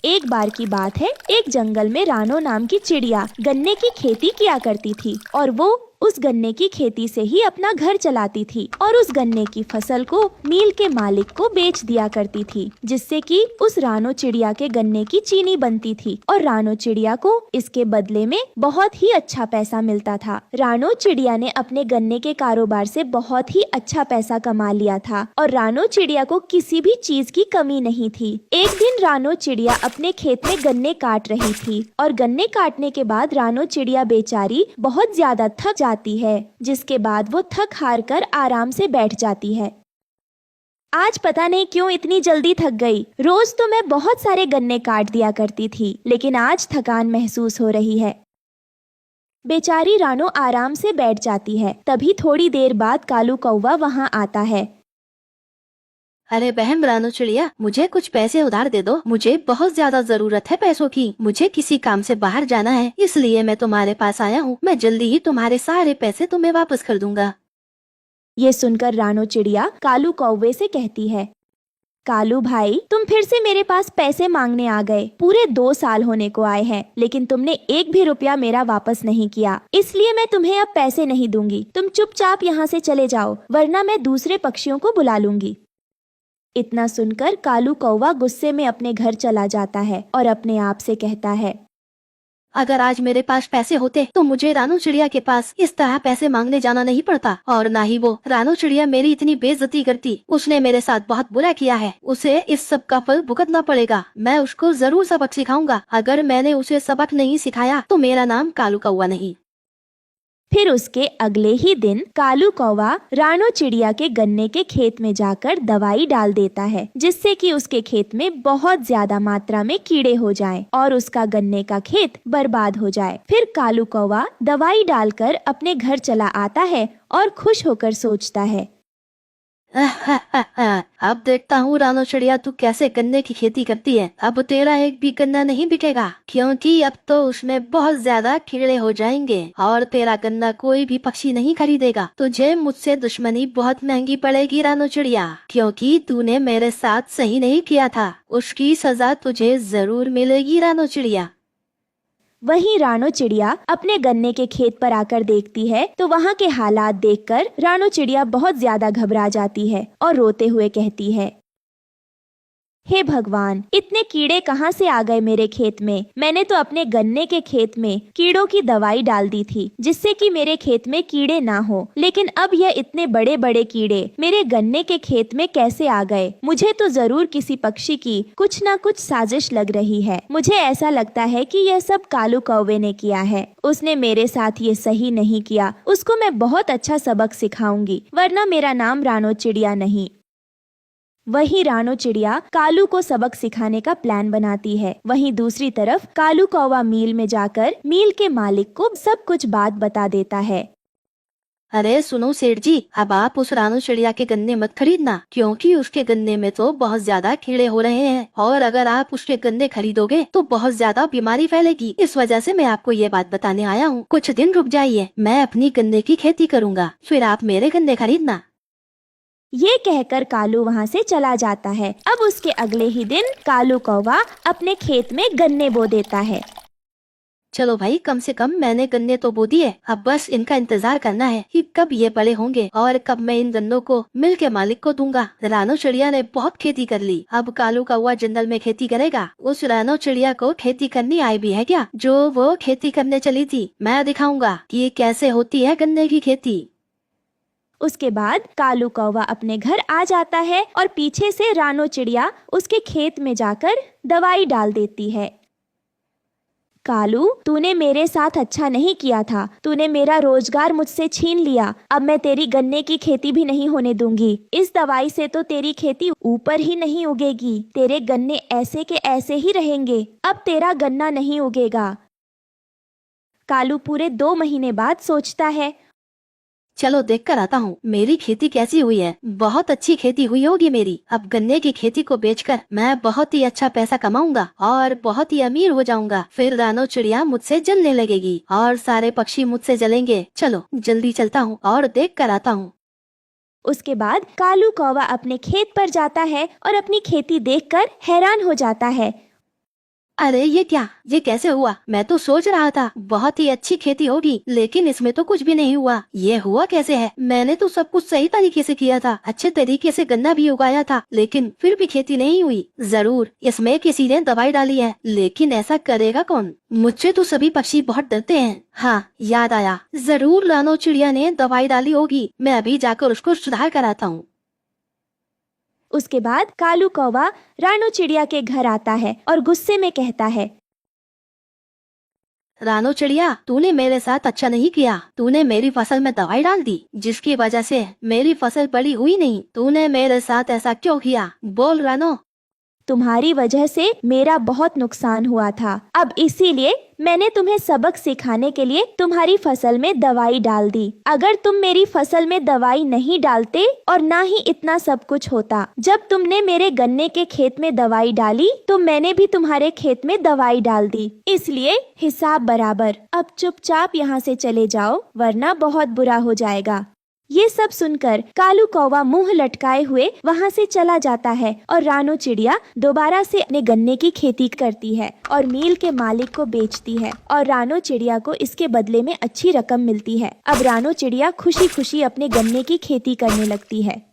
एक बार की बात है, एक जंगल में रानो नाम की चिड़िया गन्ने की खेती किया करती थी और वो उस गन्ने की खेती से ही अपना घर चलाती थी और उस गन्ने की फसल को मील के मालिक को बेच दिया करती थी, जिससे कि उस रानो चिड़िया के गन्ने की चीनी बनती थी और रानो चिड़िया को इसके बदले में बहुत ही अच्छा पैसा मिलता था। रानो चिड़िया ने अपने गन्ने के कारोबार से बहुत ही अच्छा पैसा कमा लिया था और रानो चिड़िया को किसी भी चीज की कमी नहीं थी। एक दिन रानो चिड़िया अपने खेत में गन्ने काट रही थी और गन्ने काटने के बाद रानो चिड़िया बेचारी बहुत ज्यादा थक जाती है, जिसके बाद वो थक हार कर आराम से बैठ जाती है। आज पता नहीं क्यों इतनी जल्दी थक गई। रोज तो मैं बहुत सारे गन्ने काट दिया करती थी, लेकिन आज थकान महसूस हो रही है। बेचारी रानो आराम से बैठ जाती है। तभी थोड़ी देर बाद कालू कौवा वहाँ आता है। अरे बहन रानो चिड़िया, मुझे कुछ पैसे उधार दे दो। मुझे बहुत ज्यादा जरूरत है पैसों की। मुझे किसी काम से बाहर जाना है, इसलिए मैं तुम्हारे पास आया हूँ। मैं जल्दी ही तुम्हारे सारे पैसे तुम्हें वापस कर दूंगा। ये सुनकर रानो चिड़िया कालू कौवे से कहती है, कालू भाई, तुम फिर से मेरे पास पैसे मांगने आ गए। पूरे 2 साल होने को आए हैं, लेकिन तुमने एक भी रुपया मेरा वापस नहीं किया, इसलिए मैं तुम्हें अब पैसे नहीं दूंगी। तुम चुपचाप यहाँ से चले जाओ, वरना मैं दूसरे पक्षियों को बुला लूंगी। इतना सुनकर कालू कौवा गुस्से में अपने घर चला जाता है और अपने आप से कहता है, अगर आज मेरे पास पैसे होते तो मुझे रानो चिड़िया के पास इस तरह पैसे मांगने जाना नहीं पड़ता, और ना ही वो रानो चिड़िया मेरी इतनी बेइज्जती करती। उसने मेरे साथ बहुत बुरा किया है, उसे इस सब का फल भुगतना पड़ेगा। मैं उसको जरूर सबक सिखाऊंगा। अगर मैंने उसे सबक नहीं सिखाया तो मेरा नाम कालू कौवा नहीं। फिर उसके अगले ही दिन कालू कौवा रानो चिड़िया के गन्ने के खेत में जाकर दवाई डाल देता है, जिससे कि उसके खेत में बहुत ज्यादा मात्रा में कीड़े हो जाएं और उसका गन्ने का खेत बर्बाद हो जाए। फिर कालू कौवा दवाई डालकर अपने घर चला आता है और खुश होकर सोचता है, अब देखता हूँ रानो चिड़िया तू कैसे गन्ने की खेती करती है। अब तेरा एक भी गन्ना नहीं बिकेगा, क्योंकि अब तो उसमें बहुत ज्यादा कीड़े हो जाएंगे और तेरा गन्ना कोई भी पक्षी नहीं खरीदेगा। तुझे मुझसे दुश्मनी बहुत महंगी पड़ेगी रानो चिड़िया, क्योंकि तूने मेरे साथ सही नहीं किया था। उसकी सजा तुझे जरूर मिलेगी रानो चिड़िया। वहीं रानो चिड़िया अपने गन्ने के खेत पर आकर देखती है तो वहाँ के हालात देखकर रानो चिड़िया बहुत ज्यादा घबरा जाती है और रोते हुए कहती है, हे भगवान, इतने कीड़े कहाँ से आ गए मेरे खेत में। मैंने तो अपने गन्ने के खेत में कीड़ों की दवाई डाल दी थी, जिससे कि मेरे खेत में कीड़े ना हो, लेकिन अब यह इतने बड़े बड़े कीड़े मेरे गन्ने के खेत में कैसे आ गए। मुझे तो जरूर किसी पक्षी की कुछ ना कुछ साजिश लग रही है। मुझे ऐसा लगता है कि यह सब कालू कौवे ने किया है। उसने मेरे साथ ये सही नहीं किया। उसको मैं बहुत अच्छा सबक सिखाऊंगी, वरना मेरा नाम रानो चिड़िया नहीं। वहीं रानो चिड़िया कालू को सबक सिखाने का प्लान बनाती है। वहीं दूसरी तरफ कालू कौवा मील में जाकर मील के मालिक को सब कुछ बात बता देता है। अरे सुनो सेठ जी, अब आप उस रानो चिड़िया के गन्ने मत खरीदना, क्योंकि उसके गन्ने में तो बहुत ज्यादा कीड़े हो रहे हैं, और अगर आप उसके गन्ने खरीदोगे तो बहुत ज्यादा बीमारी फैलेगी। इस वजह से मैं आपको ये बात बताने आया हूँ। कुछ दिन रुक जाइए, मैं अपनी गन्ने की खेती करूँगा, फिर आप मेरे गन्ने खरीदना। ये कहकर कालू वहाँ से चला जाता है। अब उसके अगले ही दिन कालू कौवा अपने खेत में गन्ने बो देता है। चलो भाई, कम से कम मैंने गन्ने तो बो दिए। अब बस इनका इंतजार करना है कि कब ये बड़े होंगे और कब मैं इन गन्नों को मिल के मालिक को दूंगा। रानो चिड़िया ने बहुत खेती कर ली, अब कालू कौवा जंगल में खेती करेगा। उस रानो चिड़िया को खेती करनी आई भी है क्या, जो वो खेती करने चली थी? मैं दिखाऊंगा कि कैसे होती है गन्ने की खेती। उसके बाद कालू कौवा अपने घर आ जाता है और पीछे से रानो चिड़िया उसके खेत में जाकर दवाई डाल देती है। कालू, तूने मेरे साथ अच्छा नहीं किया था। तूने मेरा रोजगार मुझसे छीन लिया। अब मैं तेरी गन्ने की खेती भी नहीं होने दूंगी। इस दवाई से तो तेरी खेती ऊपर ही नहीं उगेगी। तेरे गन्ने ऐसे के ऐसे ही रहेंगे। अब तेरा गन्ना नहीं उगेगा। कालू पूरे 2 महीने बाद सोचता है, चलो देख कर आता हूँ मेरी खेती कैसी हुई है। बहुत अच्छी खेती हुई होगी मेरी। अब गन्ने की खेती को बेचकर मैं बहुत ही अच्छा पैसा कमाऊंगा और बहुत ही अमीर हो जाऊंगा। फिर रानो चिड़िया मुझसे जलने लगेगी और सारे पक्षी मुझसे जलेंगे। चलो जल्दी चलता हूँ और देख कर आता हूँ। उसके बाद कालू कौवा अपने खेत पर जाता है और अपनी खेती देखकर हैरान हो जाता है। अरे ये क्या, ये कैसे हुआ? मैं तो सोच रहा था बहुत ही अच्छी खेती होगी, लेकिन इसमें तो कुछ भी नहीं हुआ। ये हुआ कैसे है? मैंने तो सब कुछ सही तरीके से किया था, अच्छे तरीके से गन्ना भी उगाया था, लेकिन फिर भी खेती नहीं हुई। जरूर इसमें किसी ने दवाई डाली है, लेकिन ऐसा करेगा कौन? मुझसे तो सभी पक्षी बहुत डरते हैं। हाँ, याद आया, जरूर रानो चिड़िया ने दवाई डाली होगी। मैं अभी जाकर उसको सुधार कराता हूँ। उसके बाद कालू कौवा रानू चिड़िया के घर आता है और गुस्से में कहता है, रानो चिड़िया, तूने मेरे साथ अच्छा नहीं किया। तूने मेरी फसल में दवाई डाल दी, जिसकी वजह से मेरी फसल बड़ी हुई नहीं। तूने मेरे साथ ऐसा क्यों किया? बोल रानो। तुम्हारी वजह से मेरा बहुत नुकसान हुआ था। अब इसीलिए मैंने तुम्हें सबक सिखाने के लिए तुम्हारी फसल में दवाई डाल दी। अगर तुम मेरी फसल में दवाई नहीं डालते और ना ही इतना सब कुछ होता, जब तुमने मेरे गन्ने के खेत में दवाई डाली तो मैंने भी तुम्हारे खेत में दवाई डाल दी। इसलिए हिसाब बराबर। अब चुपचाप यहाँ से चले जाओ, वरना बहुत बुरा हो जाएगा। ये सब सुनकर कालू कौवा मुंह लटकाए हुए वहाँ से चला जाता है और रानो चिड़िया दोबारा से अपने गन्ने की खेती करती है और मील के मालिक को बेचती है और रानो चिड़िया को इसके बदले में अच्छी रकम मिलती है। अब रानो चिड़िया खुशी खुशी अपने गन्ने की खेती करने लगती है।